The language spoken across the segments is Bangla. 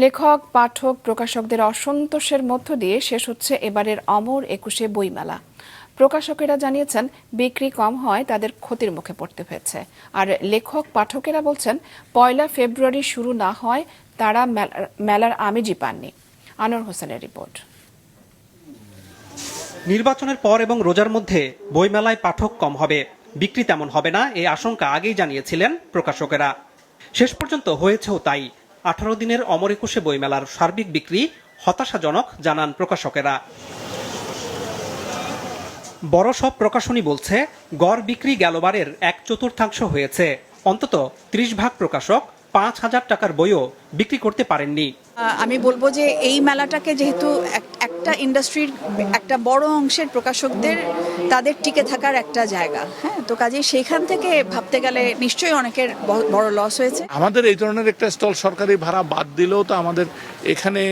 লেখক, পাঠক, প্রকাশকদের অসন্তোষের মধ্য দিয়ে শেষ হচ্ছে এবারের অমর ২১শে বইমেলা। প্রকাশকেরা জানিয়েছেন বিক্রি কম হয় তাদের ক্ষতির মুখে পড়তে হয়েছে। আর লেখক পাঠকেরা বলছেন ১ ফেব্রুয়ারি শুরু না হয় তারা মেলার আমেজই পাননি। আনোয়ার হোসেনের রিপোর্ট। নির্বাচনের পর এবং রোজার মধ্যে বইমেলায় পাঠক কম হবে, বিক্রি তেমন হবে না এই আশঙ্কা আগেই জানিয়েছিলেন প্রকাশকেরা। শেষ পর্যন্ত হয়েছেও তাই। ১৮ দিনের অমর ২১শে বইমেলার সার্বিক বিক্রি হতাশাজনক জানান প্রকাশকেরা। বড় সব প্রকাশনী বলছে গড় বিক্রি গেলবারের ১/৪ হয়েছে। অন্তত ৩০ প্রকাশক ৫,০০০ টাকার বইও বিক্রি করতে পারেননি। আমি বলবো যে এই মেলাটাকে যেহেতু একটা ইন্ডাস্ট্রির একটা বড় অংশের প্রকাশকদের তাদের টিকে থাকার একটা জায়গা, হ্যাঁ, তো কাজেই সেইখান থেকে ভাবতে গেলে নিশ্চয়ই অনেকের বড় লস হয়েছে। আমাদের এই ধরনের একটা স্টল সরকারি ভাড়া বাদ দিলেও তো আমাদের এখানে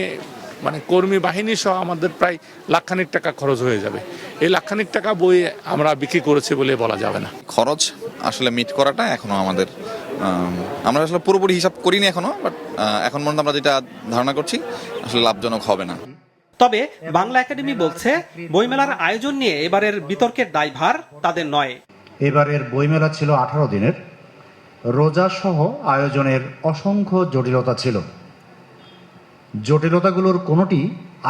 মানে কর্মী বাহিনী সহ আমাদের প্রায় লাখখানিক টাকা খরচ হয়ে যাবে। এই লাখখানিক টাকা বই আমরা বিক্রি করেছি বলে বলা যাবে না। খরচ আসলে মিট করাটা এখনো আমরা আসলে পুরোপুরি হিসাব করিনি এখনো, বাট এখন পর্যন্ত আমরা যেটা ধারণা করছি আসলে লাভজনক হবে না। তবে বাংলা একাডেমি বলছে বইমেলার আয়োজন নিয়ে এবারের বিতর্কের দায়ভার তাদের নয়। এবারের বইমেলা ছিল 18 দিনের, রোজা সহ আয়োজনের অসংখ্য জটিলতা ছিল। জটিলতাগুলোর কোনোটি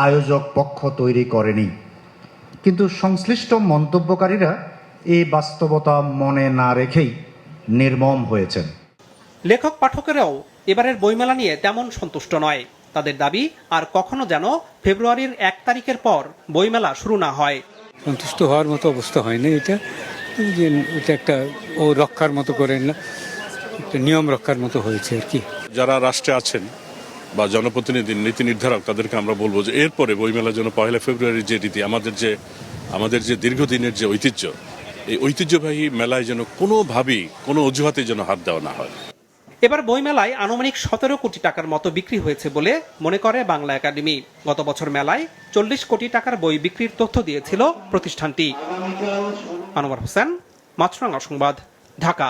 আয়োজক পক্ষ তৈরি করেনি, কিন্তু সংশ্লিষ্ট মন্তব্যকারীরা এই বাস্তবতা মনে না রেখেই নির্মম হয়েছেন। লেখক পাঠকেরাও এবারের বইমেলা নিয়ে তেমন সন্তুষ্ট নয়। তাদের দাবি আর কখনো যেন ফেব্রুয়ারির ১ তারিখের পর বইমেলা শুরু না হয়। সন্তুষ্ট হওয়ার মতো অবস্থা হয়নি। এটা একটা ও রক্ষার মতো করে না, একটা নিয়ম রক্ষার মতো হয়েছে আর কি। যারা রাষ্ট্রে আছেন বা জনপ্রতিনিধি, নীতি নির্ধারক, তাদেরকে আমরা বলবো যে এরপরে বইমেলার জন্য ১ ফেব্রুয়ারির যে রীতি, আমাদের যে দীর্ঘদিনের যে ঐতিহ্য, এই ঐতিহ্যবাহী মেলায় যেন কোনোভাবেই কোনো অজুহাতে যেন হাত দেওয়া না হয়। এবার বইমেলায় আনুমানিক ১৭ কোটি টাকার মতো বিক্রি হয়েছে বলে মনে করে বাংলা একাডেমি। গত বছর মেলায় ৪০ কোটি টাকার বই বিক্রির তথ্য দিয়েছিল প্রতিষ্ঠানটি। আনোয়ার হোসেন, মাছরাঙা সংবাদ, ঢাকা।